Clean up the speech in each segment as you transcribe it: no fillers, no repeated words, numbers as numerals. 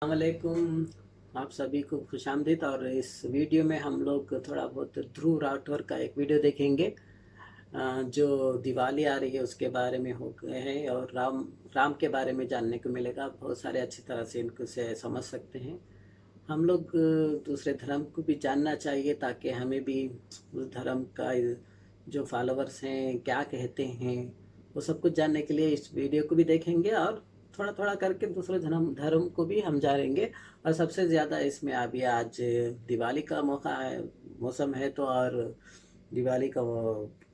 वालेकुम। आप सभी को खुशामदीद। और इस वीडियो में हम लोग थोड़ा बहुत ध्रुव राठौर का एक वीडियो देखेंगे जो दिवाली आ रही है उसके बारे में हो गए हैं, और राम के बारे में जानने को मिलेगा। बहुत सारे अच्छी तरह से इनको से समझ सकते हैं। हम लोग दूसरे धर्म को भी जानना चाहिए ताकि हमें भी उस धर्म का जो फॉलोअर्स हैं क्या कहते हैं वो सब कुछ जानने के लिए इस वीडियो को भी देखेंगे, और थोड़ा थोड़ा करके दूसरे धर्म को भी हम जानेंगे। और सबसे ज़्यादा इसमें अभी आज दिवाली का मौका है, मौसम है, तो और दिवाली का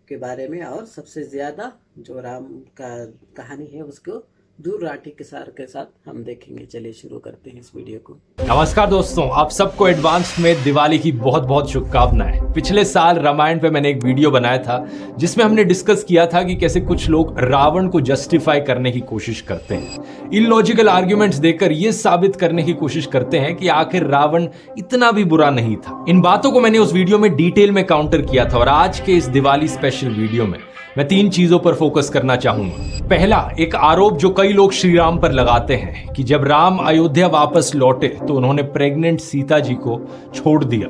के बारे में, और सबसे ज़्यादा जो राम का कहानी है उसको दूर राठी के साथ हम देखेंगे। चलिए शुरू करते हैं इस वीडियो को। नमस्कार दोस्तों, आप सबको एडवांस में दिवाली की बहुत बहुत शुभकामनाएं। पिछले साल रामायण पे मैंने एक वीडियो बनाया था जिसमें हमने डिस्कस किया था कि कैसे कुछ लोग रावण को जस्टिफाई करने की कोशिश करते हैं, इलॉजिकल आर्ग्यूमेंट्स देकर ये साबित करने की कोशिश करते हैं कि आखिर रावण इतना भी बुरा नहीं था। इन बातों को मैंने उस वीडियो में डिटेल में काउंटर किया था, और आज के इस दिवाली स्पेशल वीडियो में मैं 3 चीजों पर फोकस करना चाहूंगा। पहला, एक आरोप जो कई लोग श्री राम पर लगाते हैं कि जब राम अयोध्या वापस लौटे तो उन्होंने प्रेग्नेंट सीता जी को छोड़ दिया।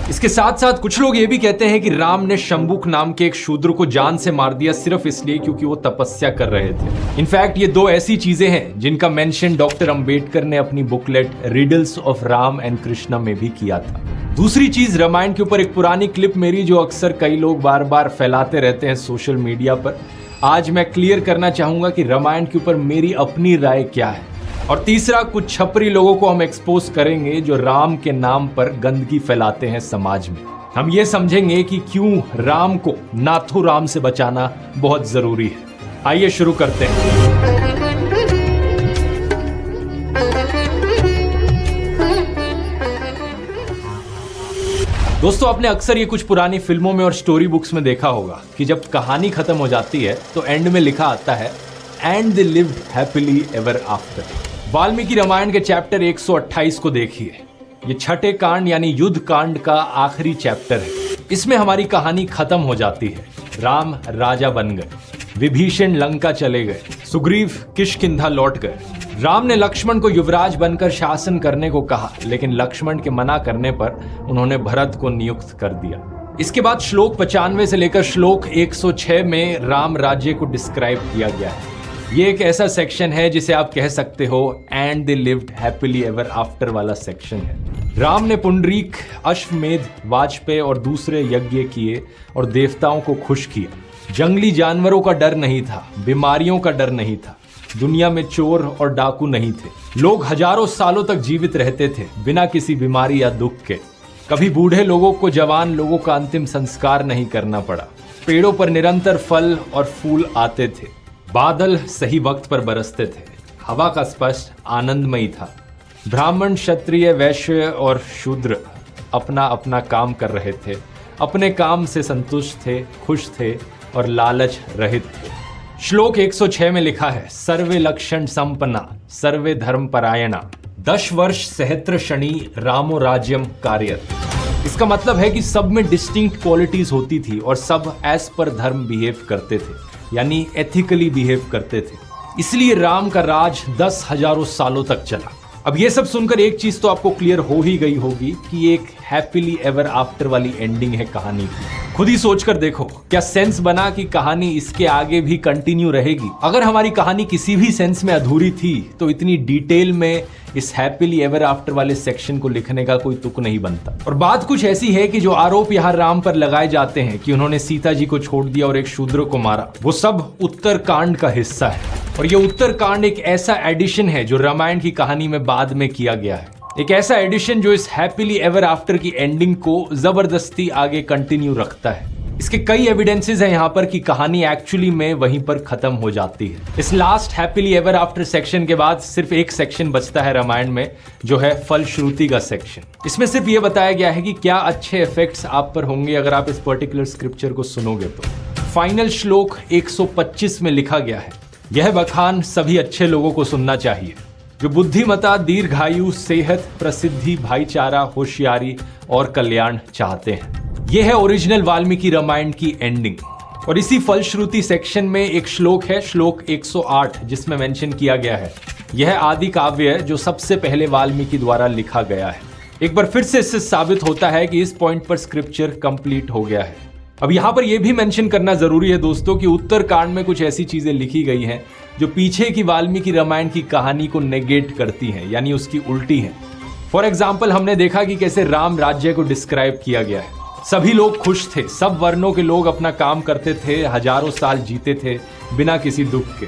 इसके साथ साथ कुछ लोग ये भी कहते हैं कि राम ने शंबुक नाम के एक शूद्र को जान से मार दिया सिर्फ इसलिए क्योंकि वो तपस्या कर रहे थे। इनफैक्ट ये 2 ऐसी चीजें हैं जिनका मेंशन डॉक्टर अंबेडकर ने अपनी booklet riddles of Ram and Krishna में भी किया था। दूसरी चीज, रामायण के ऊपर एक पुरानी क्लिप मेरी जो अक्सर कई लोग बार बार फैलाते रहते हैं सोशल मीडिया पर। आज मैं क्लियर करना चाहूंगा कि रामायण के ऊपर मेरी अपनी राय क्या है। और तीसरा, कुछ छपरी लोगों को हम एक्सपोज करेंगे जो राम के नाम पर गंदगी फैलाते हैं समाज में। हम ये समझेंगे कि क्यों राम को नाथू राम से बचाना बहुत जरूरी है। आइए शुरू करते हैं। दोस्तों, आपने अक्सर ये कुछ पुरानी फिल्मों में और स्टोरी बुक्स में देखा होगा कि जब कहानी खत्म हो जाती है तो एंड में लिखा आता है and they lived happily ever after. Valmiki Ramayana के चैप्टर 128 को देखिए। ये छठे कांड यानी युद्ध कांड का आखिरी चैप्टर है। इसमें हमारी कहानी खत्म हो जाती है। राम राजा बन गए, विभीषण लंका चले गए, सुग्रीव किष्किंधा लौट गए। राम ने लक्ष्मण को युवराज बनकर शासन करने को कहा, लेकिन लक्ष्मण के मना करने पर उन्होंने भरत को नियुक्त कर दिया। इसके बाद श्लोक 95 से लेकर श्लोक 106 में राम राज्य को डिस्क्राइब किया गया है। ये एक ऐसा सेक्शन है जिसे आप कह सकते हो and they lived happily ever after वाला सेक्शन है। राम ने पुंडरीक, अश्वमेध, वाजपेयी और दूसरे यज्ञ किए और देवताओं को खुश किया। जंगली जानवरों का डर नहीं था, बीमारियों का डर नहीं था, दुनिया में चोर और डाकू नहीं थे। लोग हजारों सालों तक जीवित रहते थे बिना किसी बीमारी या दुख के। कभी बूढ़े लोगों को जवान लोगों का अंतिम संस्कार नहीं करना पड़ा। पेड़ों पर निरंतर फल और फूल आते थे। बादल सही वक्त पर बरसते थे। हवा का स्पर्श आनंदमयी था। ब्राह्मण, क्षत्रिय, वैश्य और शूद्र अपना अपना काम कर रहे थे। अपने काम से संतुष्ट थे, खुश थे और लालच रहित थे। श्लोक 106 में लिखा है सर्वे लक्षण संपन्ना सर्वे धर्म परायणा 10 वर्ष सहस्त्र शनि रामो राज्यम कार्यत। इसका मतलब है कि सब में डिस्टिंक्ट क्वालिटीज होती थी और सब एज पर धर्म बिहेव करते थे, यानी एथिकली बिहेव करते थे। इसलिए राम का राज 10,000 सालों तक चला। अब ये सब सुनकर एक चीज तो आपको क्लियर हो ही गई होगी कि एक हैप्पीली एवर आफ्टर वाली एंडिंग है कहानी की। खुद ही सोचकर देखो, क्या सेंस बना कि कहानी इसके आगे भी कंटिन्यू रहेगी? अगर हमारी कहानी किसी भी सेंस में अधूरी थी तो इतनी डिटेल में इस हैप्पीली एवर आफ्टर वाले सेक्शन को लिखने का कोई तुक नहीं बनता। और बात कुछ ऐसी है कि जो आरोप यहाँ राम पर लगाए जाते हैं कि उन्होंने सीता जी को छोड़ दिया और एक शूद्र को मारा, वो सब उत्तर कांड का हिस्सा है। और ये उत्तर कांड एक ऐसा एडिशन है जो रामायण की कहानी में बाद में किया गया है। एक ऐसा एडिशन जो इस हैप्पीली एवर आफ्टर की एंडिंग को जबरदस्ती आगे कंटिन्यू रखता है। इसके कई एविडेंसेस हैं यहाँ पर कि कहानी एक्चुअली में वहीं पर खत्म हो जाती है। इस last happily ever after section के बाद सिर्फ एक सेक्शन बचता है रामायण में, जो है फलश्रुति का सेक्शन। इसमें सिर्फ ये बताया गया है कि क्या अच्छे इफेक्ट्स आप पर होंगे अगर आप इस पर्टिकुलर स्क्रिप्चर को सुनोगे तो। फाइनल श्लोक 125 में लिखा गया है यह बखान सभी अच्छे लोगों को सुनना चाहिए जो बुद्धिमता, दीर्घायु, सेहत, प्रसिद्धि, भाईचारा, होशियारी और कल्याण चाहते हैं। यह है ओरिजिनल वाल्मीकि रामायण की एंडिंग। और इसी फलश्रुति सेक्शन में एक श्लोक है, श्लोक 108, जिसमें मेंशन किया गया है यह आदि काव्य है जो सबसे पहले वाल्मीकि द्वारा लिखा गया है। एक बार फिर से इससे साबित होता है कि इस पॉइंट पर स्क्रिप्चर कंप्लीट हो गया है। अब यहाँ पर यह भी मेंशन करना जरूरी है दोस्तों कि उत्तरकांड में कुछ ऐसी चीजें लिखी गई हैं जो पीछे की वाल्मीकि रामायण की कहानी को नेगेट करती हैं, यानी उसकी उल्टी हैं। फॉर एग्जाम्पल, हमने देखा कि कैसे राम राज्य को डिस्क्राइब किया गया है। सभी लोग खुश थे, सब वर्णों के लोग अपना काम करते थे, हजारों साल जीते थे बिना किसी दुख के।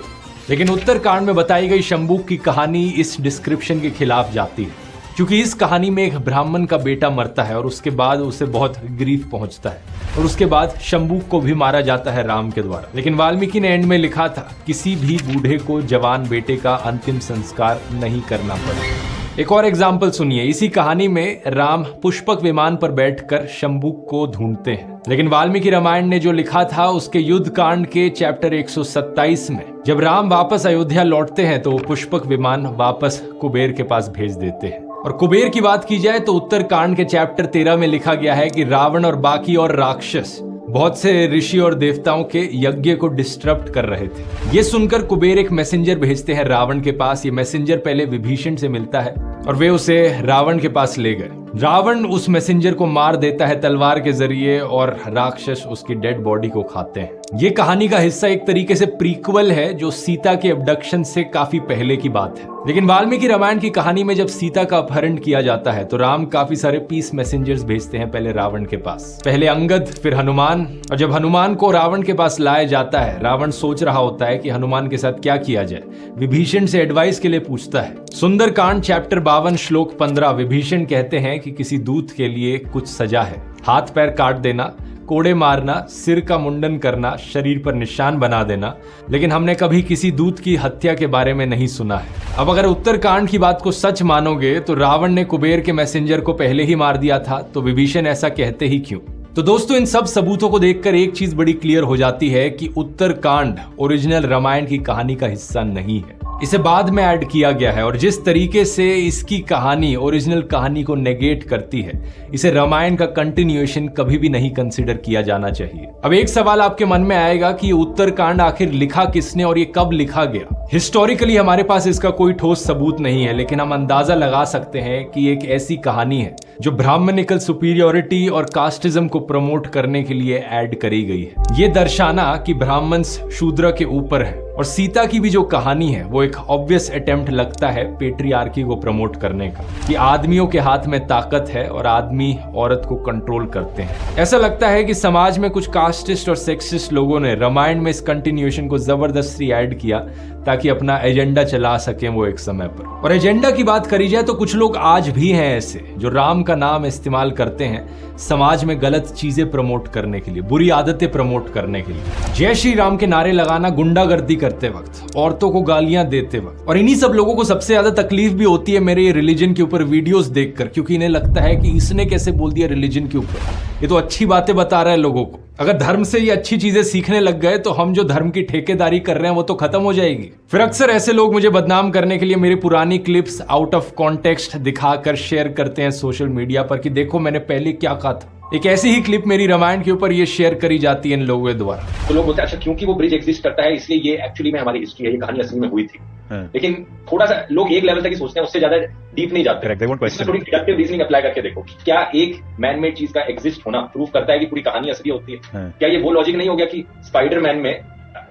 लेकिन उत्तरकांड में बताई गई शंबुक की कहानी इस डिस्क्रिप्शन के खिलाफ जाती है, क्योंकि इस कहानी में एक ब्राह्मण का बेटा मरता है और उसके बाद उसे बहुत ग्रीफ पहुंचता है और उसके बाद शंबुक को भी मारा जाता है राम के द्वारा। लेकिन वाल्मीकि ने एंड में लिखा था, किसी भी बूढ़े को जवान बेटे का अंतिम संस्कार नहीं करना पड़ा। एक और एग्जाम्पल सुनिए। इसी कहानी में राम पुष्पक विमान पर बैठकर शंबुक को ढूंढते हैं, लेकिन वाल्मीकि रामायण ने जो लिखा था उसके युद्ध कांड के चैप्टर 127 में जब राम वापस अयोध्या लौटते हैं तो पुष्पक विमान वापस कुबेर के पास भेज देते हैं। और कुबेर की बात की जाए तो उत्तरकांड के चैप्टर 13 में लिखा गया है कि रावण और बाकी और राक्षस बहुत से ऋषि और देवताओं के यज्ञ को डिस्टर्ब कर रहे थे। ये सुनकर कुबेर एक मैसेंजर भेजते हैं रावण के पास। ये मैसेंजर पहले विभीषण से मिलता है और वे उसे रावण के पास ले गए। रावण उस मैसेंजर को मार देता है तलवार के जरिए और राक्षस उसकी डेड बॉडी को खाते हैं। ये कहानी का हिस्सा एक तरीके से प्रीक्वल है जो सीता के अबडक्शन से काफी पहले की बात है। लेकिन वाल्मीकि रामायण की कहानी में जब सीता का अपहरण किया जाता है तो राम काफी सारे पीस मैसेंजर्स भेजते हैं पहले रावण के पास, पहले अंगद फिर हनुमान। और जब हनुमान को रावण के पास लाया जाता है, रावण सोच रहा होता है कि हनुमान के साथ क्या किया जाए। विभीषण से एडवाइस के लिए पूछता है। सुंदरकांड चैप्टर 52 श्लोक 15 विभीषण कहते हैं कि किसी दूत के लिए कुछ सजा है, हाथ पैर काट देना, कोड़े मारना, सिर का मुंडन करना, शरीर पर निशान बना देना। लेकिन हमने कभी किसी दूत की हत्या के बारे में नहीं सुना है। अब अगर उत्तरकांड की बात को सच मानोगे तो रावण ने कुबेर के मैसेंजर को पहले ही मार दिया था, तो विभीषण ऐसा कहते ही क्यों? तो दोस्तों, इन सब सबूतों को देखकर एक चीज बड़ी क्लियर हो जाती है कि उत्तरकांड ओरिजिनल रामायण की कहानी का हिस्सा नहीं है, इसे बाद में ऐड किया गया है। और जिस तरीके से इसकी कहानी ओरिजिनल कहानी को नेगेट करती है, इसे रामायण का कंटिन्यूएशन कभी भी नहीं कंसिडर किया जाना चाहिए। अब एक सवाल आपके मन में आएगा कि उत्तरकांड आखिर लिखा किसने और ये कब लिखा गया? हिस्टोरिकली हमारे पास इसका कोई ठोस सबूत नहीं है, लेकिन हम अंदाजा लगा सकते हैं कि एक ऐसी कहानी है जो ब्राह्मणिकल सुपीरियोरिटी और कास्टिज्म को प्रमोट करने के लिए ऐड करी गई है। ये दर्शाना कि ब्राह्मण शूद्र के ऊपर है। और सीता की भी जो कहानी है वो एक ऑब्वियस अटेम्प्ट लगता है पेट्रियार्की को प्रमोट करने का, कि आदमियों के हाथ में ताकत है और आदमी औरत को कंट्रोल करते हैं। ऐसा लगता है कि समाज में कुछ कास्टिस्ट और सेक्सिस्ट लोगों ने रामायण में इस कंटिन्यूएशन को जबरदस्ती ऐड किया ताकि अपना एजेंडा चला सकें वो एक समय पर। और एजेंडा की बात करी जाए तो कुछ लोग आज भी हैं ऐसे जो राम का नाम इस्तेमाल करते हैं समाज में गलत चीजें प्रमोट करने के लिए, बुरी आदतें प्रमोट करने के लिए। जय श्री राम के नारे लगाना गुंडागर्दी करते वक्त, औरतों को गालियां देते वक्त। और इन्हीं सब लोगों को सबसे ज्यादा तकलीफ भी होती है मेरे ये रिलीजन के ऊपर वीडियोस देखकर, क्योंकि इन्हें लगता है कि इसने कैसे बोल दिया रिलीजन के ऊपर, ये तो अच्छी बातें बता रहा है लोगों को। अगर धर्म से ये अच्छी चीजें सीखने लग गए तो हम जो धर्म की ठेकेदारी कर रहे हैं वो तो खत्म हो जाएगी। फिर अक्सर ऐसे लोग मुझे बदनाम करने के लिए मेरी पुरानी क्लिप्स आउट ऑफ कॉन्टेक्स्ट दिखाकर शेयर करते हैं सोशल मीडिया पर कि देखो मैंने पहले क्या कहा था। एक ऐसी ही क्लिप मेरी रामायण के ऊपर ये शेयर करी जाती है इन लोगों के द्वारा। तो लोग बोलते हैं अच्छा क्योंकि वो ब्रिज एग्जिस्ट करता है इसलिए ये एक्चुअली में हमारी हिस्ट्री है, ये कहानी असली में हुई थी। लेकिन थोड़ा सा लोग एक लेवल तक ही सोचते हैं, उससे ज्यादा डीप नहीं जाते। इसमें थोड़ी डिडक्टिव रीजनिंग अप्लाई करके देखो, क्या एक मैन मेड चीज का एग्जिस्ट होना प्रूव करता है कि पूरी कहानी असली होती है? क्या ये वो लॉजिक नहीं हो गया कि स्पाइडरमैन में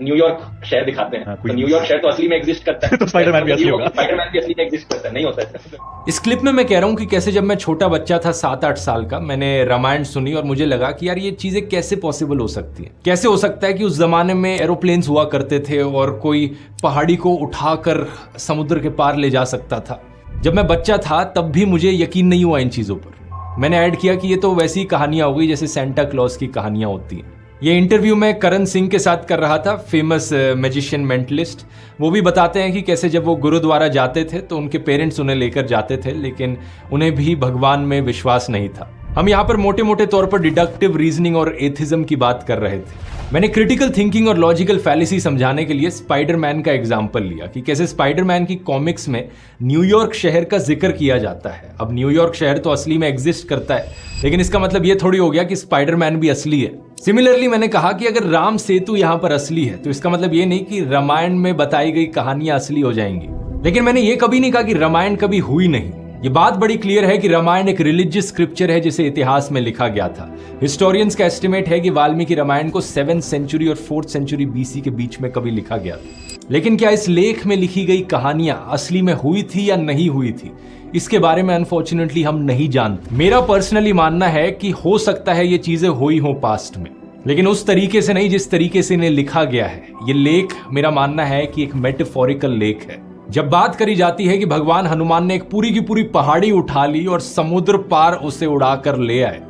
न्यूयॉर्क शहर दिखाते हैं, तो न्यूयॉर्क शहर तो असली में एग्जिस्ट करता है, तो स्पाइडरमैन भी असली होगा, स्पाइडरमैन भी असली में एग्जिस्ट करता है? नहीं होता है। इस क्लिप में मैं कह रहा हूं कि कैसे जब मैं छोटा बच्चा था 7-8 साल का, मैंने रामायण सुनी और मुझे लगा कि यार ये चीजें कैसे पॉसिबल हो सकती है। कैसे हो सकता है कि उस जमाने में एरोप्लेन्स हुआ करते थे और कोई पहाड़ी को उठाकर समुद्र के पार ले जा सकता था। जब मैं बच्चा था तब भी मुझे यकीन नहीं हुआ इन चीजों पर। मैंने ऐड किया कि ये तो वैसी कहानियां हो गई जैसे सेंटा क्लॉज की कहानियां होती हैं। ये इंटरव्यू मैं करण सिंह के साथ कर रहा था, फेमस मैजिशियन मेंटलिस्ट। वो भी बताते हैं कि कैसे जब वो गुरुद्वारा जाते थे तो उनके पेरेंट्स उन्हें लेकर जाते थे, लेकिन उन्हें भी भगवान में विश्वास नहीं था। हम यहाँ पर मोटे मोटे तौर पर डिडक्टिव रीजनिंग और एथिज्म की बात कर रहे थे। मैंने क्रिटिकल थिंकिंग और लॉजिकल फैलेसी समझाने के लिए स्पाइडरमैन का एग्जाम्पल लिया कि कैसे स्पाइडरमैन की कॉमिक्स में न्यूयॉर्क शहर का जिक्र किया जाता है। अब न्यूयॉर्क शहर तो असली में एग्जिस्ट करता है, लेकिन इसका मतलब ये थोड़ी हो गया कि स्पाइडरमैन भी असली है। सिमिलरली मैंने कहा कि अगर राम सेतु यहाँ पर असली है तो इसका मतलब ये नहीं कि रामायण में बताई गई कहानियां असली हो जाएंगी। लेकिन मैंने ये कभी नहीं कहा कि रामायण कभी हुई नहीं। ये बात बड़ी क्लियर है कि रामायण एक रिलीजियस स्क्रिप्चर है जिसे इतिहास में लिखा गया था। हिस्टोरियंस का एस्टिमेट है कि वाल्मीकि रामायण को 7th सेंचुरी और 4th सेंचुरी BC के बीच में कभी लिखा गया था। लेकिन क्या इस लेख में लिखी गई कहानियां असली में हुई थी या नहीं हुई थी, इसके बारे में अनफॉर्चुनेटली हम नहीं जानते। मेरा पर्सनली मानना है कि हो सकता है ये चीजें हुई हो पास्ट में, लेकिन उस तरीके से नहीं जिस तरीके से इन्हें लिखा गया है। ये लेख मेरा मानना है कि एक मेटाफोरिकल लेख है। जब बात करी जाती है कि भगवान हनुमान ने एक पूरी की पूरी पहाड़ी उठा ली और समुद्र पार उसे उड़ाकर ले आए,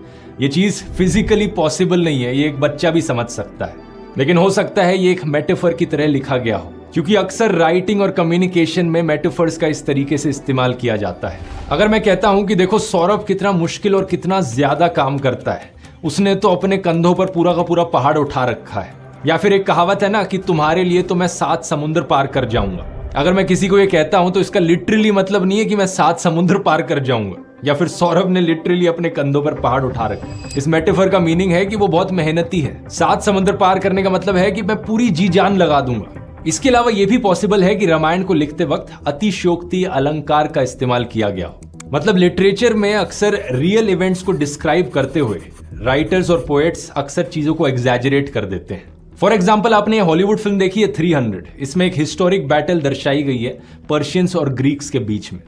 ये चीज फिजिकली पॉसिबल नहीं है, ये एक बच्चा भी समझ सकता है। लेकिन हो सकता है ये एक मेटाफर की तरह लिखा गया हो, क्योंकि अक्सर राइटिंग और कम्युनिकेशन में मेटाफर्स का इस तरीके से इस्तेमाल किया जाता है। अगर मैं कहता हूं कि देखो सौरभ कितना मुश्किल और कितना ज्यादा काम करता है, उसने तो अपने कंधों पर पूरा का पूरा पहाड़ उठा रखा है। या फिर एक कहावत है ना कि तुम्हारे लिए तो मैं 7 समुद्र पार कर जाऊंगा। अगर मैं किसी को ये कहता हूं तो इसका लिटरली मतलब नहीं है कि मैं 7 समुद्र पार कर जाऊंगा, या फिर सौरभ ने लिटरली अपने कंधों पर पहाड़ उठा रखा है। इस मेटाफर का मीनिंग है कि वो बहुत मेहनती है। 7 समुद्र पार करने का मतलब है कि मैं पूरी जी जान लगा दूंगा। इसके अलावा यह भी पॉसिबल है कि रामायण को लिखते वक्त अतिशयोक्ति अलंकार का इस्तेमाल किया गया हो। मतलब लिटरेचर में अक्सर रियल इवेंट्स को डिस्क्राइब करते हुए राइटर्स और पोएट्स अक्सर चीजों को एग्जैजरेट कर देते हैं। फॉर एग्जाम्पल, आपने हॉलीवुड फिल्म देखी है 300। इसमें एक हिस्टोरिक बैटल दर्शाई गई है पर्शियंस और ग्रीक्स के बीच में।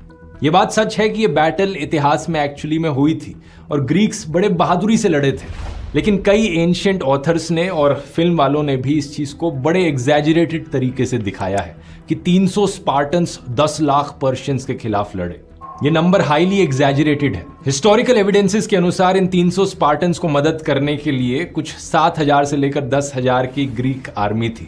यह बात सच है कि यह बैटल इतिहास में एक्चुअली में हुई थी और ग्रीक्स बड़े बहादुरी से लड़े थे। लेकिन कई एंशिएंट ऑथर्स ने और फिल्म वालों ने भी इस चीज को बड़े एग्जैजरेटेड तरीके से दिखाया है कि 300 स्पार्टन्स 10 लाख पर्शियंस के खिलाफ लड़े। ये नंबर हाईली एग्जैजरेटेड है। हिस्टोरिकल एविडेंसेस के अनुसार इन 300 स्पार्टन्स को मदद करने के लिए कुछ 7,000 से लेकर 10,000 की ग्रीक आर्मी थी,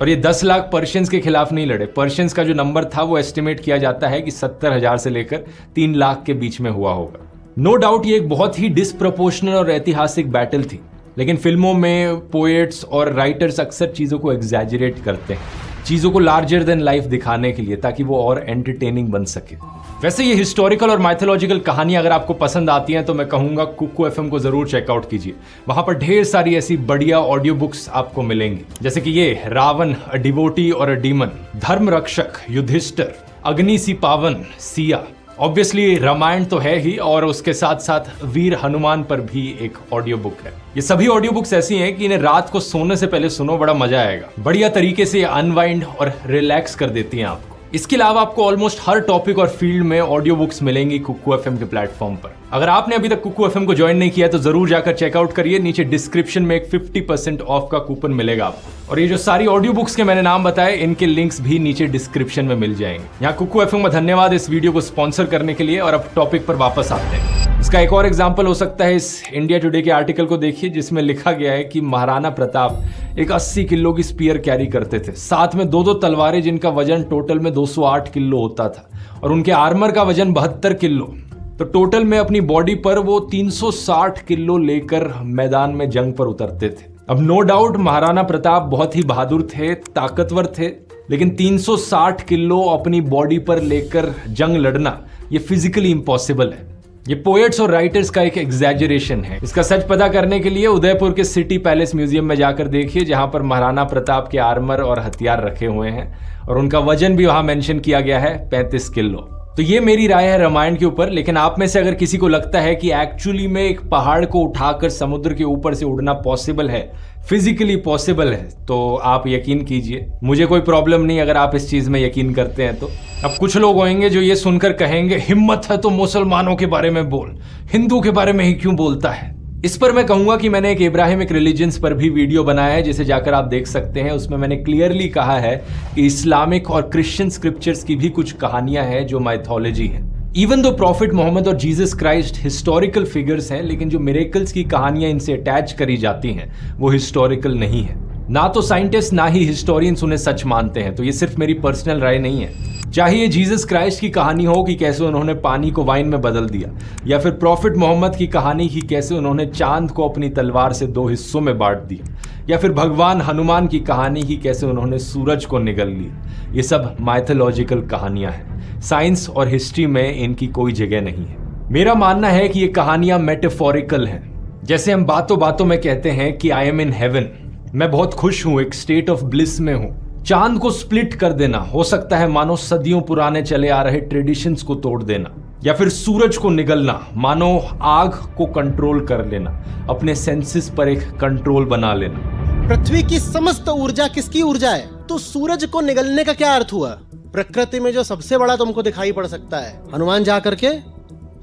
और ये 10 लाख पर्शियंस के खिलाफ नहीं लड़े। पर्शियंस का जो नंबर था वो एस्टिमेट किया जाता है कि 70,000 से लेकर 3 लाख के बीच में हुआ होगा। नो डाउट ये एक बहुत ही डिसप्रोपोर्शनल और ऐतिहासिक बैटल थी, लेकिन फिल्मों में पोएट्स और राइटर्स अक्सर चीजों को एग्जैजरेट करते हैं, चीजों को लार्जर देन लाइफ दिखाने के लिए, ताकि वो और एंटरटेनिंग बन सके। वैसे ये हिस्टोरिकल और माइथोलॉजिकल कहानियां अगर आपको पसंद आती हैं तो मैं कहूंगा कुकू FM को जरूर चेकआउट कीजिए। वहां पर ढेर सारी ऐसी बढ़िया ऑडियो बुक्स आपको मिलेंगी, जैसे कि ये रावण अ डिवोटी और अ डीमन, धर्म रक्षक युधिष्ठिर, अग्नि सी पावन सिया। ऑब्वियसली रामायण तो है ही, और उसके साथ साथ वीर हनुमान पर भी एक ऑडियो बुक है। ये सभी ऑडियो बुक्स ऐसी हैं कि इन्हें रात को सोने से पहले सुनो, बड़ा मजा आएगा। बढ़िया तरीके से अनवाइंड और रिलैक्स कर देती हैं आपको। इसके अलावा आपको ऑलमोस्ट हर टॉपिक और फील्ड में ऑडियो बुक्स मिलेंगी कुकू FM के प्लेटफॉर्म पर। अगर आपने अभी तक कुकू FM को ज्वाइन नहीं किया तो जरूर जाकर चेकआउट करिए। नीचे डिस्क्रिप्शन में एक 50% ऑफ का कूपन मिलेगा आपको, और ये जो सारी ऑडियो बुक्स के मैंने नाम बताए इनके लिंक्स भी नीचे डिस्क्रिप्शन में मिल जाएंगे। यहाँ कुकू FM में धन्यवाद इस वीडियो को स्पॉन्सर करने के लिए। और अब टॉपिक पर वापस आते हैं। इसका एक और एग्जाम्पल हो सकता है इस इंडिया टुडे के आर्टिकल को देखिए, जिसमें लिखा गया है कि महाराणा प्रताप एक 80 किलो की स्पीयर कैरी करते थे, साथ में 2 तलवारें जिनका वजन टोटल में 208 किलो होता था, और उनके आर्मर का वजन 72 किलो। तो टोटल में अपनी बॉडी पर वो 360 किलो लेकर मैदान में जंग पर उतरते थे। अब नो डाउट महाराणा प्रताप बहुत ही बहादुर थे, ताकतवर थे, लेकिन 360 किलो अपनी बॉडी पर लेकर जंग लड़ना ये फिजिकली इम्पॉसिबल है। ये पोएट्स और राइटर्स का एक एग्जैजरेशन है। इसका सच पता करने के लिए उदयपुर के सिटी पैलेस म्यूजियम में जाकर देखिए, जहां पर महाराणा प्रताप के आर्मर और हथियार रखे हुए हैं, और उनका वजन भी वहां मेंशन किया गया है 35 किलो। तो ये मेरी राय है रामायण के ऊपर। लेकिन आप में से अगर किसी को लगता है कि एक्चुअली में एक पहाड़ को उठाकर समुद्र के ऊपर से उड़ना पॉसिबल है, फिजिकली पॉसिबल है, तो आप यकीन कीजिए। मुझे कोई प्रॉब्लम नहीं अगर आप इस चीज में यकीन करते हैं तो। अब कुछ लोग होंगे जो ये सुनकर कहेंगे हिम्मत है तो मुसलमानों के बारे में बोल, हिंदू के बारे में ही क्यों बोलता है। इस पर मैं कहूंगा कि मैंने एक इब्राहिमिक रिलीजन्स पर भी वीडियो बनाया है, जिसे जाकर आप देख सकते हैं। उसमें मैंने क्लियरली कहा है कि इस्लामिक और क्रिश्चियन स्क्रिप्चर्स की भी कुछ कहानियां हैं जो माइथोलॉजी है। इवन दो प्रॉफिट मोहम्मद और जीसस क्राइस्ट हिस्टोरिकल फिगर्स हैं, लेकिन जो मिरेकल्स की कहानियां इनसे अटैच करी जाती हैं वो हिस्टोरिकल नहीं है। ना तो साइंटिस्ट ना ही हिस्टोरियंस उन्हें सच मानते हैं। तो ये सिर्फ मेरी पर्सनल राय नहीं है। चाहे ये जीसस क्राइस्ट की कहानी हो कि कैसे उन्होंने पानी को वाइन में बदल दिया, या फिर प्रॉफिट मोहम्मद की कहानी की कैसे उन्होंने चांद को अपनी तलवार से 2 हिस्सों में बांट दिया, या फिर भगवान हनुमान की कहानी की कैसे उन्होंने सूरज को निगल लिया, ये सब माइथोलॉजिकल कहानियां हैं। साइंस और हिस्ट्री में इनकी कोई जगह नहीं है। मेरा मानना है कि ये कहानियां मेटाफोरिकल हैं। जैसे हम बातों बातों में कहते हैं कि आई एम इन हेवन, मैं बहुत खुश हूं, एक स्टेट ऑफ ब्लिस में हूं। चांद को स्प्लिट कर देना हो सकता है मानो सदियों पुराने चले आ रहे ट्रेडिशंस को तोड़ देना, या फिर सूरज को निगलना मानो आग को कंट्रोल कर लेना, अपने सेंसेस पर एक कंट्रोल बना लेना। पृथ्वी की समस्त ऊर्जा किसकी ऊर्जा है? तो सूरज को निगलने का क्या अर्थ हुआ? प्रकृति में जो सबसे बड़ा तुमको दिखाई पड़ सकता है, हनुमान जा करके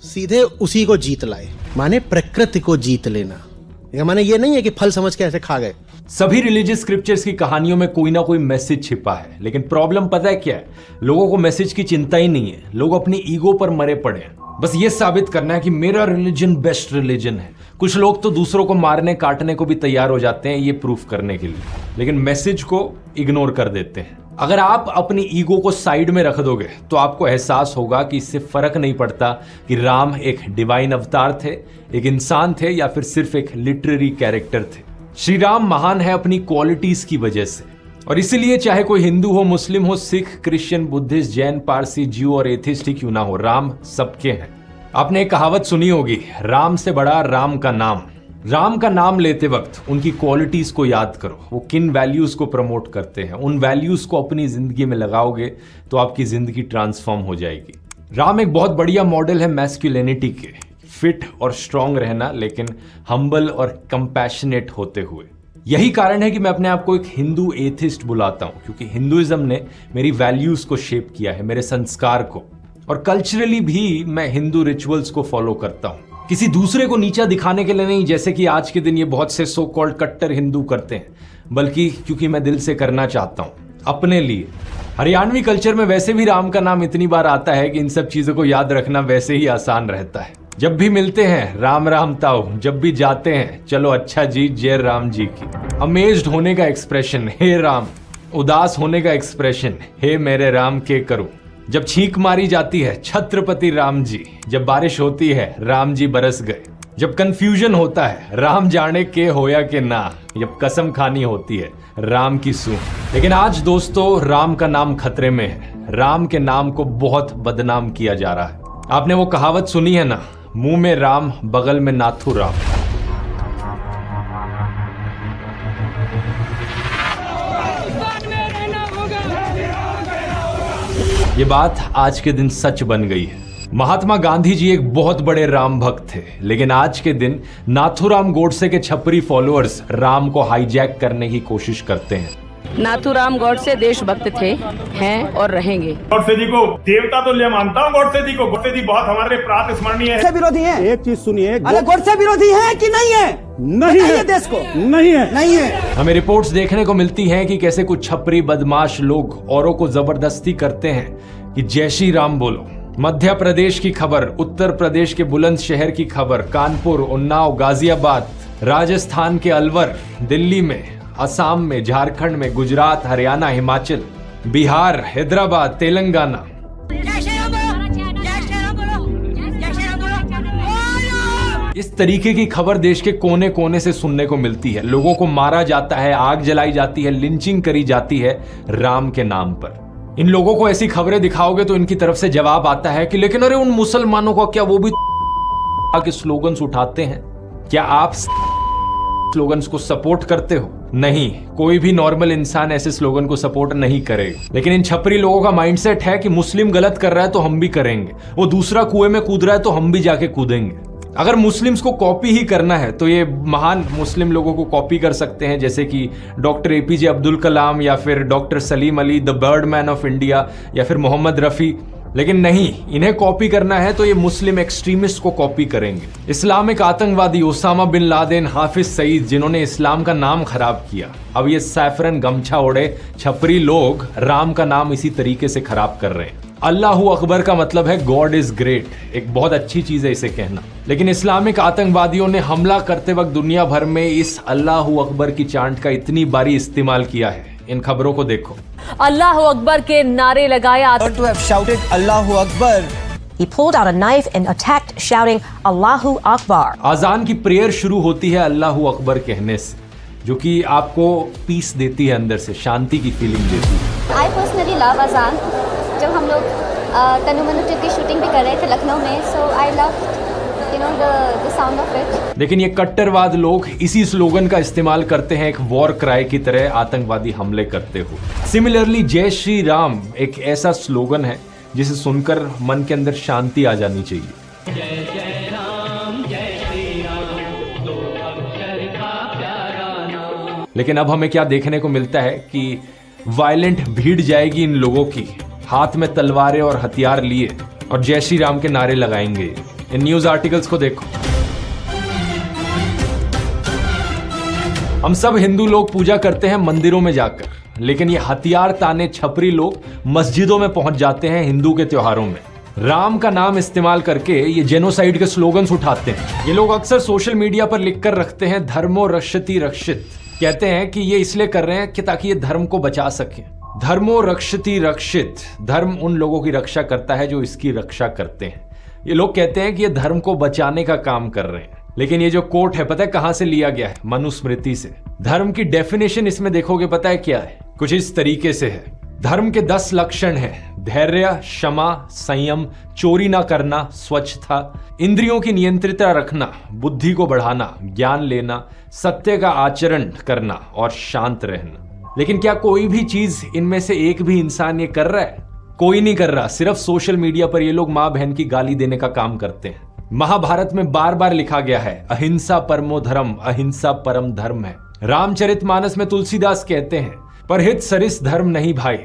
सीधे उसी को जीत लाए, माने प्रकृति को जीत लेना। माने ये नहीं है कि फल समझ के ऐसे खा गए। सभी रिलीजियस स्क्रिप्चर्स की कहानियों में कोई ना कोई मैसेज छिपा है, लेकिन प्रॉब्लम पता है क्या है? लोगों को मैसेज की चिंता ही नहीं है। लोग अपनी ईगो पर मरे पड़े हैं, बस ये साबित करना है कि मेरा रिलीजन बेस्ट रिलीजन है। कुछ लोग तो दूसरों को मारने काटने को भी तैयार हो जाते हैं ये प्रूफ करने के लिए, लेकिन मैसेज को इग्नोर कर देते हैं। अगर आप अपनी ईगो को साइड में रख दोगे तो आपको एहसास होगा कि इससे फर्क नहीं पड़ता कि राम एक डिवाइन अवतार थे, एक इंसान थे, या फिर सिर्फ एक लिटरेरी कैरेक्टर थे। श्री राम महान है अपनी क्वालिटीज की वजह से, और इसीलिए चाहे कोई हिंदू हो, मुस्लिम हो, सिख, क्रिश्चियन, बुद्धिस्ट, जैन, पारसी, ज्यू और एथिस्ट ही क्यों ना हो, राम सबके हैं। आपने एक कहावत सुनी होगी, राम से बड़ा राम का नाम। राम का नाम लेते वक्त उनकी क्वालिटीज को याद करो, वो किन वैल्यूज को प्रमोट करते हैं। उन वैल्यूज को अपनी जिंदगी में लगाओगे तो आपकी जिंदगी ट्रांसफॉर्म हो जाएगी। राम एक बहुत बढ़िया मॉडल है मैस्कुलिनिटी के, फिट और स्ट्रांग रहना, लेकिन हम्बल और कंपैशनेट होते हुए। यही कारण है कि मैं अपने आप को एक हिंदू एथिस्ट बुलाता हूं, क्योंकि हिंदुइज्म ने मेरी वैल्यूज को शेप किया है, मेरे संस्कार को, और कल्चरली भी मैं हिंदू रिचुअल्स को फॉलो करता हूं। किसी दूसरे को नीचा दिखाने के लिए नहीं, जैसे कि आज के दिन ये बहुत से सो कॉल्ड कट्टर हिंदू करते हैं, बल्कि क्योंकि मैं दिल से करना चाहता हूं अपने लिए। हरियाणवी कल्चर में वैसे भी राम का नाम इतनी बार आता है कि इन सब चीजों को याद रखना वैसे ही आसान रहता है। जब भी मिलते हैं राम राम ताऊ, जब भी जाते हैं चलो अच्छा जी, जय राम जी की। अमेज्ड होने का एक्सप्रेशन हे राम, उदास होने का एक्सप्रेशन हे मेरे राम के करूं। जब छींक मारी जाती है छत्रपति राम जी, जब बारिश होती है राम जी बरस गए, जब कंफ्यूजन होता है राम जाने के होया के ना, जब कसम खानी होती है राम की सूं। लेकिन आज दोस्तों राम का नाम खतरे में है। राम के नाम को बहुत बदनाम किया जा रहा है। आपने वो कहावत सुनी है ना, मुंह में राम बगल में नाथू राम। ये बात आज के दिन सच बन गई है। महात्मा गांधी जी एक बहुत बड़े राम भक्त थे, लेकिन आज के दिन नाथूराम गोडसे के छपरी फॉलोअर्स राम को हाईजैक करने की कोशिश करते हैं। नाथूराम गोडसे देशभक्त थे, हैं और रहेंगे। गोडसे जी को देवता तो ले मानता हूँ। गोडसे जी को, गोडसे जी बहुत हमारे प्रात स्मरणीय है। विरोधी हैं। एक चीज सुनिए, गोडसे विरोधी हैं कि नहीं है? नहीं है, देश को नहीं है, नहीं है। हमें रिपोर्ट्स देखने को मिलती हैं कि कैसे कुछ छपरी बदमाश लोग औरों को जबरदस्ती करते हैं कि जय श्री राम बोलो। मध्य प्रदेश की खबर, उत्तर प्रदेश के बुलंदशहर की खबर, कानपुर, उन्नाव, गाजियाबाद, राजस्थान के अलवर, दिल्ली में, असम में, झारखंड में, गुजरात, हरियाणा, हिमाचल, बिहार, हैदराबाद, तेलंगाना। इस तरीके की खबर देश के कोने कोने से सुनने को मिलती है। लोगों को मारा जाता है, आग जलाई जाती है, लिंचिंग करी जाती है राम के नाम पर। इन लोगों को ऐसी खबरें दिखाओगे तो इनकी तरफ से जवाब आता है कि लेकिन अरे उन मुसलमानों का क्या, वो भी के स्लोगन्स उठाते हैं? क्या आप स्लोगन्स को सपोर्ट करते हो? नहीं, कोई भी नॉर्मल इंसान ऐसे स्लोगन को सपोर्ट नहीं करेगा। लेकिन इन छपरी लोगों का माइंडसेट है कि मुस्लिम गलत कर रहा है तो हम भी करेंगे, वो दूसरा कुएं में कूद रहा है तो हम भी जाके कूदेंगे। अगर मुस्लिम्स को कॉपी ही करना है तो ये महान मुस्लिम लोगों को कॉपी कर सकते हैं, जैसे कि डॉक्टर एपीजे अब्दुल कलाम, या फिर doctor Salim Ali the Birdman of India, या फिर मोहम्मद रफी। लेकिन नहीं, इन्हें कॉपी करना है तो ये मुस्लिम एक्सट्रीमिस्ट को कॉपी करेंगे। इस्लामिक आतंकवादी Osama bin Laden, Hafiz Saeed, जिन्होंने इस्लाम का नाम खराब किया, अब ये सैफरन गमछा ओढ़े छपरी लोग राम का नाम इसी तरीके से खराब कर रहे हैं। अल्लाहू अकबर का मतलब है गॉड इज ग्रेट, एक बहुत अच्छी चीज है इसे कहना। लेकिन इस्लामिक आतंकवादियों ने हमला करते वक्त दुनिया भर में इस अल्लाहू अकबर की चांट का इतनी बारी इस्तेमाल किया है। इन खबरों को देखो। अल्लाहू अकबर के नारे लगाया। To have shouted Allahu Akbar. He pulled out a knife and attacked, shouting Allahu Akbar. आजान की प्रेयर शुरू होती है अल्लाहू अकबर कहने से, जो कि आपको पीस देती है, अंदर से शांति की फीलिंग देती है। I personally love अजान। जब हम लोग तनु मनु की शूटिंग भी कर रहे थे लखनऊ में, so I love the sound of it. लेकिन ये कट्टरवाद लोग इसी स्लोगन का इस्तेमाल करते हैं एक वॉर क्राई की तरह आतंकवादी हमले करते हुए। सिमिलरली जय श्री राम एक ऐसा स्लोगन है जिसे सुनकर मन के अंदर शांति आ जानी चाहिए। जय जय राम जय श्री राम, दो अक्षर का प्यारा नाम। लेकिन अब हमें क्या देखने को मिलता है कि वायलेंट भीड़ जाएगी इन लोगों की, हाथ में तलवारें और हथियार लिए और जय श्री राम के नारे लगाएंगे। इन न्यूज आर्टिकल्स को देखो। हम सब हिंदू लोग पूजा करते हैं मंदिरों में जाकर, लेकिन ये हथियार ताने छपरी लोग मस्जिदों में पहुंच जाते हैं हिंदू के त्योहारों में। राम का नाम इस्तेमाल करके ये जेनोसाइड के स्लोगन्स उठाते हैं। ये लोग अक्सर सोशल मीडिया पर लिखकर रखते हैं धर्मो रक्षति रक्षित। कहते हैं कि ये इसलिए कर रहे हैं कि ताकि ये धर्म को बचा सके। धर्मो रक्षति रक्षित, धर्म उन लोगों की रक्षा करता है जो इसकी रक्षा करते हैं। ये लोग कहते हैं कि ये धर्म को बचाने का काम कर रहे हैं। लेकिन ये जो कोट है पता है कहां से लिया गया है? मनुस्मृति से। धर्म की डेफिनेशन इसमें देखोगे पता है क्या है? कुछ इस तरीके से है। धर्म के 10 लक्षण हैं: धैर्य, क्षमा, संयम, चोरी ना करना, स्वच्छता, इंद्रियों की नियंत्रितता रखना, बुद्धि को बढ़ाना, ज्ञान लेना, सत्य का आचरण करना और शांत रहना। लेकिन क्या कोई भी चीज इनमें से एक भी इंसान ये कर रहा है? कोई नहीं कर रहा। सिर्फ सोशल मीडिया पर ये लोग माँ बहन की गाली देने का काम करते हैं। महाभारत में बार बार लिखा गया है अहिंसा परमो धर्म, अहिंसा परम धर्म है। रामचरितमानस में तुलसीदास कहते हैं परहित सरिस धर्म नहीं भाई,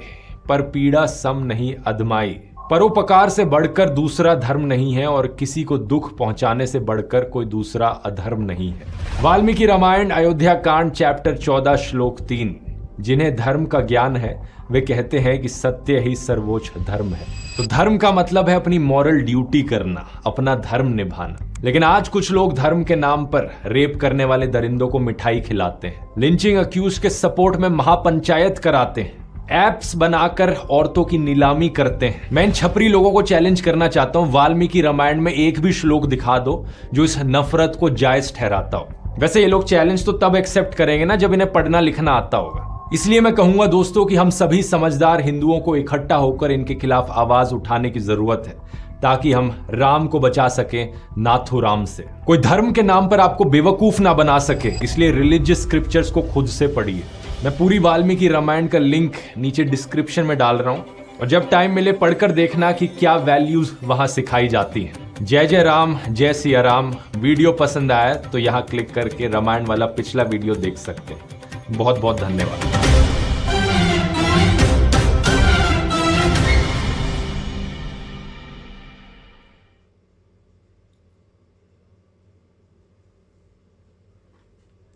पर पीड़ा सम नहीं अधमाई। परोपकार से बढ़कर दूसरा धर्म नहीं है और किसी को दुख पहुंचाने से बढ़कर कोई दूसरा अधर्म नहीं है। वाल्मीकि रामायण अयोध्या कांड चैप्टर 14 श्लोक 3। जिन्हें धर्म का ज्ञान है वे कहते हैं कि सत्य ही सर्वोच्च धर्म है। तो धर्म का मतलब है अपनी मॉरल ड्यूटी करना, अपना धर्म निभाना। लेकिन आज कुछ लोग धर्म के नाम पर रेप करने वाले दरिंदों को मिठाई खिलाते हैं, लिंचिंग अक्यूज के सपोर्ट में महापंचायत कराते हैं, एप्स बनाकर औरतों की नीलामी करते हैं। मैं इन छपरी लोगों को चैलेंज करना चाहता हूं, वाल्मीकि रामायण में एक भी श्लोक दिखा दो जो इस नफरत को जायज ठहराता हो। वैसे ये लोग चैलेंज तो तब एक्सेप्ट करेंगे ना जब इन्हें पढ़ना लिखना आता होगा। इसलिए मैं कहूंगा दोस्तों कि हम सभी समझदार हिंदुओं को इकट्ठा होकर इनके खिलाफ आवाज उठाने की जरूरत है, ताकि हम राम को बचा सकें नाथू राम से। कोई धर्म के नाम पर आपको बेवकूफ ना बना सके, इसलिए रिलीजियस स्क्रिप्चर्स को खुद से पढ़िए। मैं पूरी वाल्मीकि रामायण का लिंक नीचे डिस्क्रिप्शन में डाल रहा हूं, और जब टाइम मिले पढ़कर देखना कि क्या वैल्यूज वहां सिखाई जाती हैं। जय जय राम, जय सिया राम। वीडियो पसंद आया तो यहाँ क्लिक करके रामायण वाला पिछला वीडियो देख सकते हैं। बहुत बहुत धन्यवाद।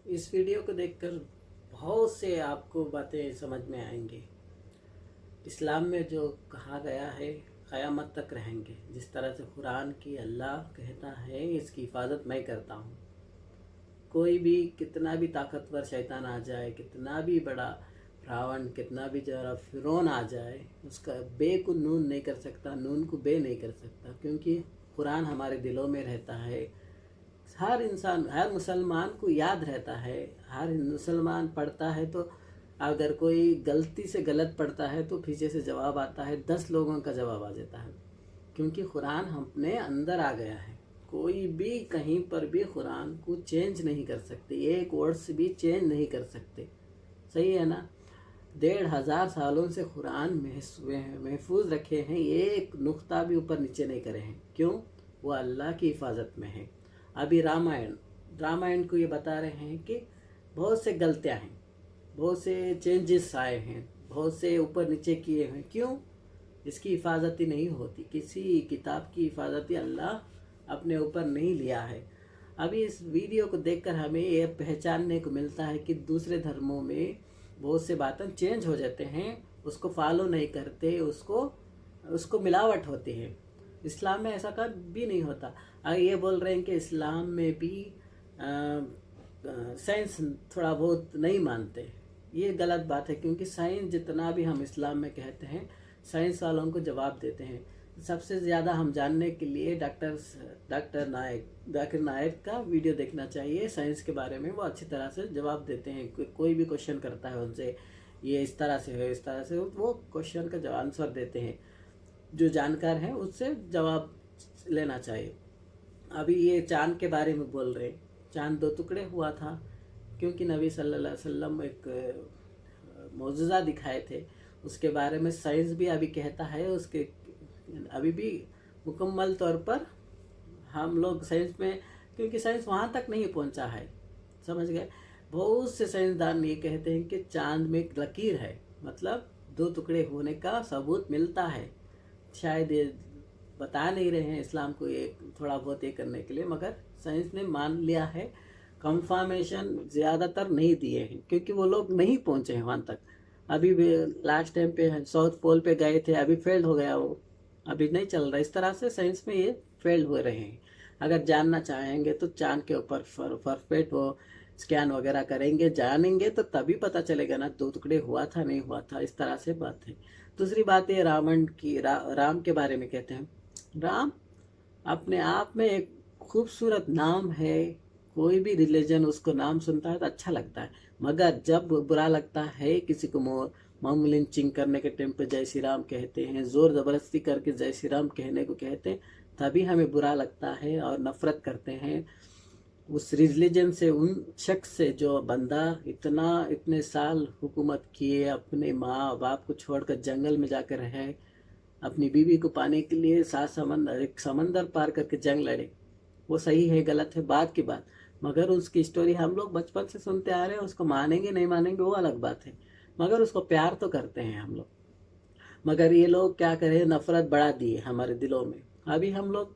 इस वीडियो को देखकर बहुत से आपको बातें समझ में आएंगी। इस्लाम में जो कहा गया है क़यामत तक रहेंगे। जिस तरह से कुरान की अल्लाह कहता है इसकी हिफाजत मैं करता हूँ। कोई भी कितना भी ताकतवर शैतान आ जाए, कितना भी बड़ा रावण, कितना भी जरा फिरौन आ जाए, उसका बे को नून नहीं कर सकता, नून को बे नहीं कर सकता, क्योंकि कुरान हमारे दिलों में रहता है। हर इंसान, हर मुसलमान को याद रहता है। हर मुसलमान पढ़ता है तो अगर कोई गलती से गलत पढ़ता है तो पीछे से जवाब आता है, 10 लोगों का जवाब आ जाता है, क्योंकि कुरान अपने अंदर आ गया है। कोई भी कहीं पर भी कुरान को चेंज नहीं कर सकते, एक वर्ड्स भी चेंज नहीं कर सकते। सही है ना? 1500 सालों से कुरान महफूज रखे हैं, एक नुक्ता भी ऊपर नीचे नहीं करे हैं। क्यों? वो अल्लाह की हिफाजत में है। अभी रामायण को ये बता रहे हैं कि बहुत से गलतियाँ हैं, बहुत से चेंजेस आए हैं, बहुत से ऊपर नीचे किए हैं। क्यों? इसकी हिफाजती नहीं होती, किसी किताब की हिफाजती अल्लाह अपने ऊपर नहीं लिया है। अभी इस वीडियो को देखकर हमें ये पहचानने को मिलता है कि दूसरे धर्मों में बहुत से बातें चेंज हो जाते हैं, उसको फॉलो नहीं करते, उसको मिलावट होती है। इस्लाम में ऐसा कभी नहीं होता। अगर ये बोल रहे हैं कि इस्लाम में भी साइंस थोड़ा बहुत नहीं मानते, ये गलत बात है, क्योंकि साइंस जितना भी हम इस्लाम में कहते हैं साइंस वालों को जवाब देते हैं। सबसे ज़्यादा हम जानने के लिए डॉक्टर नायक का वीडियो देखना चाहिए साइंस के बारे में। वो अच्छी तरह से जवाब देते हैं। कोई भी क्वेश्चन करता है उनसे, ये इस तरह से है, इस तरह से, वो क्वेश्चन का आंसर देते हैं। जो जानकार हैं उससे जवाब लेना चाहिए। अभी ये चांद के बारे में बोल रहे, चांद 2 टुकड़े हुआ था क्योंकि नबी सल्लल्लाहु अलैहि वसल्लम एक मौजूज़ा दिखाए थे। उसके बारे में साइंस भी अभी कहता है, उसके अभी भी मुकम्मल तौर पर हम लोग साइंस में, क्योंकि साइंस वहाँ तक नहीं पहुँचा है, समझ गए। बहुत से साइंसदान ये कहते हैं कि चांद में एक लकीर है, मतलब 2 टुकड़े होने का सबूत मिलता है। शायद ये बता नहीं रहे हैं इस्लाम को ये थोड़ा बहुत ये करने के लिए, मगर साइंस ने मान लिया है। कंफर्मेशन ज़्यादातर नहीं दिए हैं क्योंकि वो लोग नहीं पहुँचे हैं वहाँ तक। अभी भी लास्ट टाइम पे साउथ पोल पे गए थे, अभी फेल हो गया वो, अभी नहीं चल रहा। इस तरह से साइंस में ये फेल हो रहे हैं। अगर जानना चाहेंगे तो चांद के ऊपर परफेक्ट वो स्कैन वगैरह करेंगे, जानेंगे तो तभी पता चलेगा ना 2 टुकड़े हुआ था नहीं हुआ था। इस तरह से बात है। दूसरी बात है रावण की, राम के बारे में कहते हैं। राम अपने आप में एक खूबसूरत नाम है, कोई भी रिलीजन उसको नाम सुनता है तो अच्छा लगता है, मगर जब बुरा लगता है किसी को मॉब लिंचिंग करने के टाइम पे जय श्री राम कहते हैं, जोर ज़बरदस्ती करके जय श्री राम कहने को कहते हैं, तभी हमें बुरा लगता है और नफरत करते हैं उस रिलीजन से, उन शख्स से जो बंदा इतने साल हुकूमत किए, अपने माँ बाप को छोड़कर जंगल में जाकर रहे, अपनी बीवी को पाने के लिए एक समंदर पार करके जंग लड़े। वो सही है गलत है बात की बात, मगर उसकी स्टोरी हम लोग बचपन से सुनते आ रहे हैं। उसको मानेंगे नहीं मानेंगे वो अलग बात है, मगर उसको प्यार तो करते हैं हम लोग। मगर ये लोग क्या करें, नफरत बढ़ा दिए हमारे दिलों में। अभी हम लोग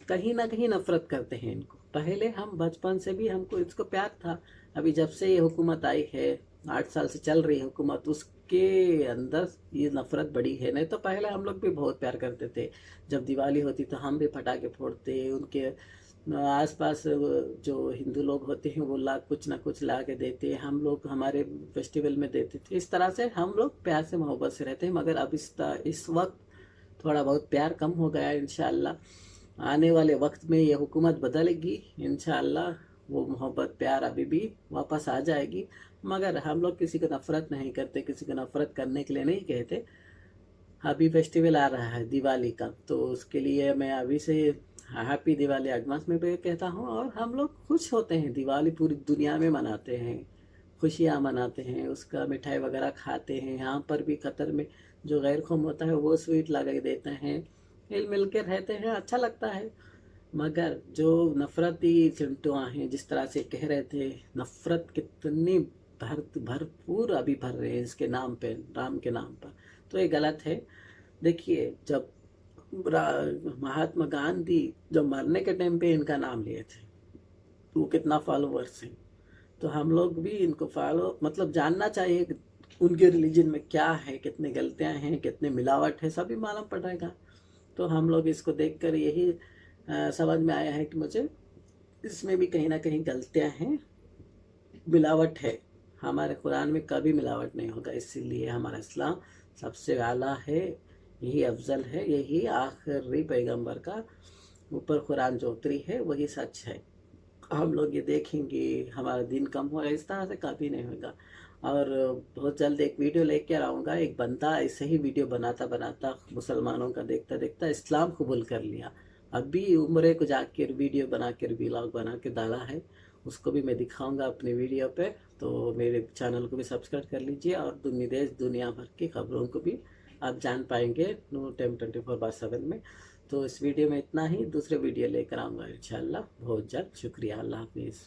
कहीं ना कहीं नफरत करते हैं इनको। पहले हम बचपन से भी हमको इसको प्यार था। अभी जब से ये हुकूमत आई है, 8 साल से चल रही है हुकूमत, उसके अंदर ये नफरत बढ़ी है। नहीं तो पहले हम लोग भी बहुत प्यार करते थे। जब दिवाली होती तो हम भी पटाखे फोड़ते, उनके आसपास जो हिंदू लोग होते हैं वो कुछ ना कुछ ला के देते, हम लोग हमारे फेस्टिवल में देते थे। इस तरह से हम लोग प्यार से मोहब्बत से रहते हैं। मगर अब इस वक्त थोड़ा बहुत प्यार कम हो गया है। इंशाअल्लाह आने वाले वक्त में ये हुकूमत बदलेगी, इंशाअल्लाह वो मोहब्बत प्यार अभी भी वापस आ जाएगी। मगर हम लोग किसी को नफरत नहीं करते, किसी को नफरत करने के लिए नहीं कहते। अभी फेस्टिवल आ रहा है दिवाली का, तो उसके लिए मैं अभी से हैप्पी दिवाली एडवांस में भी कहता हूँ। और हम लोग खुश होते हैं, दिवाली पूरी दुनिया में मनाते हैं, खुशियाँ मनाते हैं, उसका मिठाई वगैरह खाते हैं। यहाँ पर भी कतर में जो गैर कौम होता है वो स्वीट लगा के देते हैं, मिल मिल के रहते हैं, अच्छा लगता है। मगर जो नफरती चिंटुआ हैं, जिस तरह से कह रहे थे, नफरत कितनी भरपूर अभी भर रहे हैं इसके नाम पे, राम के नाम पर, तो ये गलत है। देखिए जब महात्मा गांधी जब मरने के टाइम पे इनका नाम लिए थे तो कितना फॉलोवर्स हैं, तो हम लोग भी इनको मतलब जानना चाहिए कि उनके रिलीजन में क्या है, कितने गलतियां हैं, कितने मिलावट है, सभी मालूम पड़ेगा। तो हम लोग इसको देखकर यही समझ में आया है कि मुझे इसमें भी कहीं ना कहीं गलतियां हैं, मिलावट है। हमारे कुरान में कभी मिलावट नहीं होगा, इसीलिए हमारा इस्लाम सबसे आला है, यही अफजल है, यही आखिरी पैगंबर का ऊपर कुरान जो उतरी है वही सच है। हम लोग ये देखेंगे हमारा दिन कम होगा, इस तरह से कभी नहीं होगा। और बहुत जल्द एक वीडियो लेके आऊँगा। एक बंदा ऐसे ही वीडियो बनाता बनाता मुसलमानों का देखता देखता इस्लाम कबूल कर लिया, अभी उम्र को जाकर वीडियो बना कर व्लॉग बना के डाला है, उसको भी मैं दिखाऊंगा अपने वीडियो पे। तो मेरे चैनल को भी सब्सक्राइब कर लीजिए और देश दुनिया भर की खबरों को भी आप जान पाएंगे नूर टाइम 24/7 में। तो इस वीडियो में इतना ही, दूसरे वीडियो लेकर आऊँगा इंशाल्लाह बहुत जल्द। शुक्रिया, अल्लाह हाफिज़।